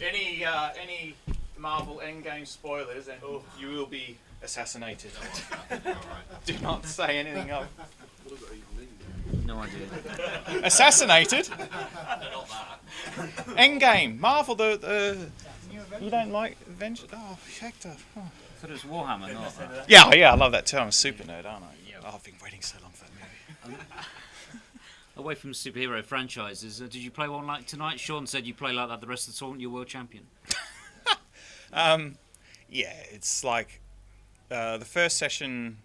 Any Marvel Endgame spoilers, and you will be assassinated. Do not say anything of. No idea. Assassinated? Endgame, Marvel, the you don't like Avengers? Oh, Hector. Oh. I thought it was Warhammer, not that. Yeah, I love that too. I'm a super nerd, aren't I? Yeah. Oh, I've been waiting so long for that movie. Away from superhero franchises, did you play one like tonight? Sean said you play like that the rest of the tournament. You're world champion. Yeah, it's like the first session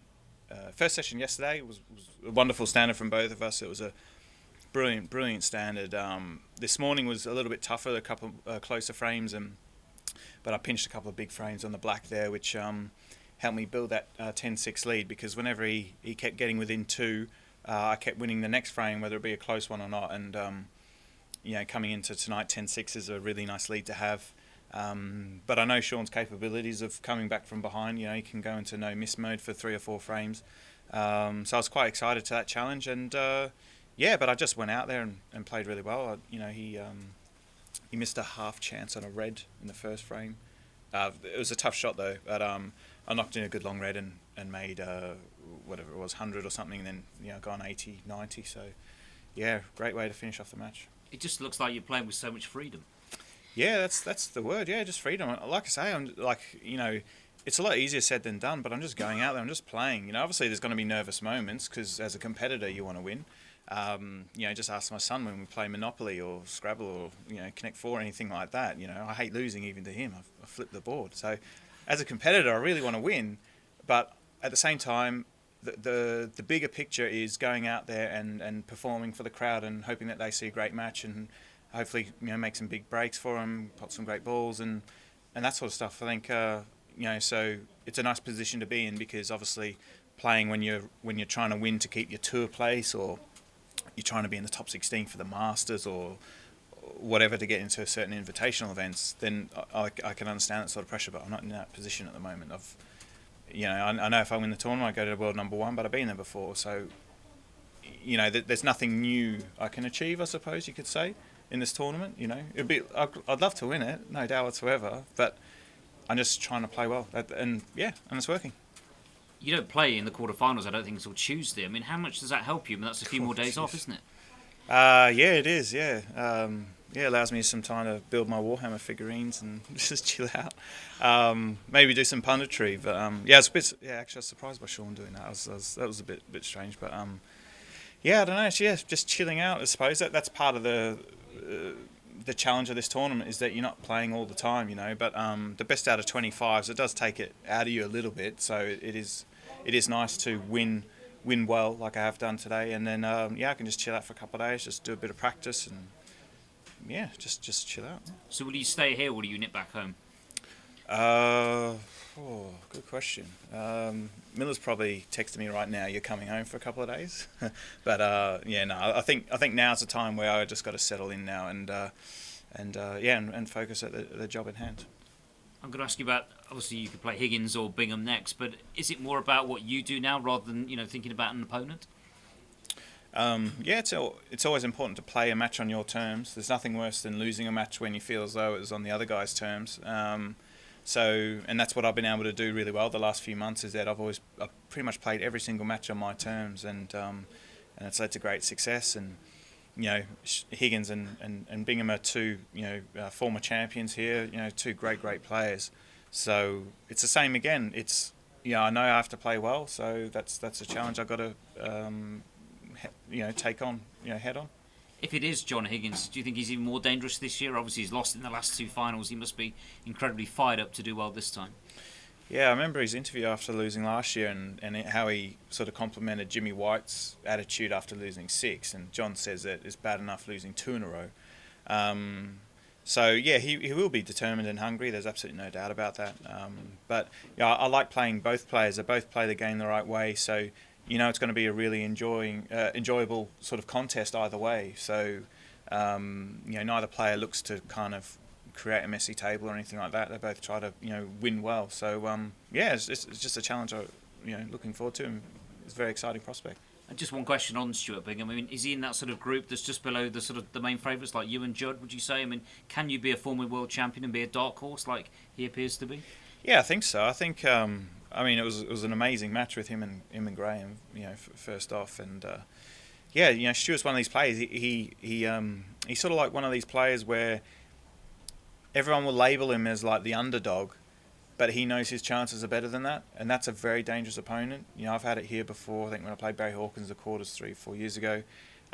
yesterday was a wonderful standard from both of us. It was a brilliant standard. This morning was a little bit tougher, a couple closer frames, but I pinched a couple of big frames on the black there, which helped me build that 10-6 lead, because whenever he kept getting within 2, I kept winning the next frame, whether it be a close one or not. And coming into tonight, 10-6 is a really nice lead to have. But I know Sean's capabilities of coming back from behind. He can go into no miss mode for 3 or 4 frames. So I was quite excited to that challenge, and but I just went out there and played really well. He missed a half chance on a red in the first frame. It was a tough shot though, but I knocked in a good long red and made whatever it was, 100 or something, and then gone 80, 90. So yeah, great way to finish off the match. It just looks like you're playing with so much freedom. Yeah, that's the word. Yeah, just freedom. Like I say, I'm it's a lot easier said than done. But I'm just going out there. I'm just playing. Obviously there's going to be nervous moments, because as a competitor you want to win. Just ask my son when we play Monopoly or Scrabble or Connect 4 or anything like that. I hate losing even to him. I flip the board. So as a competitor, I really want to win, but at the same time, the bigger picture is going out there and performing for the crowd and hoping that they see a great match and hopefully make some big breaks for them, pot some great balls and that sort of stuff. I think so it's a nice position to be in, because obviously playing when you're trying to win to keep your tour place, or you're trying to be in the top 16 for the Masters or whatever to get into certain invitational events, then I can understand that sort of pressure, but I'm not in that position at the moment. I know if I win the tournament I go to the world number 1, but I've been there before, so there's nothing new I can achieve, I suppose you could say, in this tournament. I'd love to win it, no doubt whatsoever, but I'm just trying to play well, and it's working. You don't play in the quarterfinals, I don't think, until Tuesday. I mean, how much does that help you? I mean, that's a few more days off, isn't it? Yeah, it is. Yeah, it allows me some time to build my Warhammer figurines and just chill out. Maybe do some punditry, but it's a bit. Yeah, actually, I was surprised by Sean doing that. That was a bit strange, but I don't know. Just chilling out. I suppose that's part of the challenge of this tournament, is that you're not playing all the time, but the best out of 25s, it does take it out of you a little bit, so it is nice to win well like I have done today, and then I can just chill out for a couple of days, just do a bit of practice, and just chill out. So will you stay here, or will you nip back home? Good question. Miller's probably texting me right now, you're coming home for a couple of days. But I think now's the time where I just got to settle in now and focus at the job at hand. I'm going to ask you about, obviously you could play Higgins or Bingham next, but is it more about what you do now rather than thinking about an opponent? It's always important to play a match on your terms. There's nothing worse than losing a match when you feel as though it was on the other guy's terms. And that's what I've been able to do really well the last few months, is that I've pretty much played every single match on my terms, and it's led to great success. And Higgins and Bingham are two former champions here, two great players. So it's the same again. It's I know I have to play well, so that's a challenge I've got to take on, head on. If it is John Higgins, do you think he's even more dangerous this year? Obviously, he's lost in the last 2 finals. He must be incredibly fired up to do well this time. Yeah, I remember his interview after losing last year and how he sort of complimented Jimmy White's attitude after losing 6. And John says that it's bad enough losing 2 in a row. He will be determined and hungry. There's absolutely no doubt about that. But I like playing both players. They both play the game the right way. So it's going to be a really enjoyable sort of contest either way. So, neither player looks to kind of create a messy table or anything like that. They both try to, win well. So, it's just a challenge I'm, looking forward to, and it's a very exciting prospect. And just one question on Stuart Bingham. I mean, is he in that sort of group that's just below the sort of the main favourites like you and Judd? Would you say? I mean, can you be a former world champion and be a dark horse like he appears to be? Yeah, I think so. I think I mean it was an amazing match with him and Graham. First off, and yeah, Stuart's one of these players. He's sort of like one of these players where everyone will label him as like the underdog, but he knows his chances are better than that, and that's a very dangerous opponent. I've had it here before. I think when I played Barry Hawkins the quarters 3-4 years ago,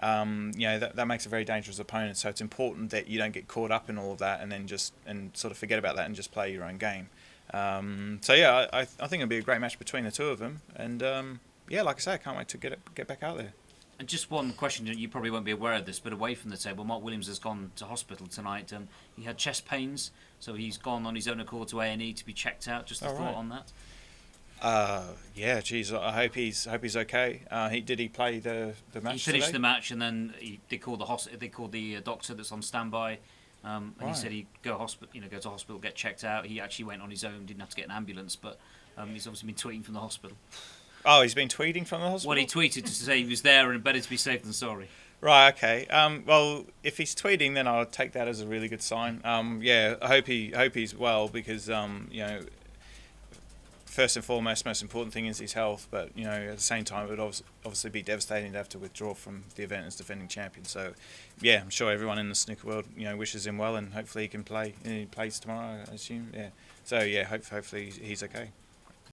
that makes a very dangerous opponent. So it's important that you don't get caught up in all of that and then and sort of forget about that and just play your own game. So yeah, I think it'll be a great match between the two of them, and yeah, like I say, I can't wait to get back out there. And just one question, you probably won't be aware of this, but away from the table, Mark Williams has gone to hospital tonight. He had chest pains, so he's gone on his own accord to A&E to be checked out. Just a thought on that. Yeah, geez, I hope he's okay. Did he play the match? He finished today? the match, and then they called the doctor that's on standby. And he said he'd go to hospital, get checked out. He actually went on his own, didn't have to get an ambulance, but he's obviously been tweeting from the hospital. Oh, he's been tweeting from the hospital? Well, he tweeted to say he was there and better to be safe than sorry. Right, okay. Well, if he's tweeting, then I'll take that as a really good sign. Yeah, I hope he's well, because first and foremost, most important thing is his health. But at the same time, it would obviously be devastating to have to withdraw from the event as defending champion. So, yeah, I'm sure everyone in the snooker world wishes him well, and hopefully he can play. He plays tomorrow, I assume. Yeah. So yeah, hopefully he's okay.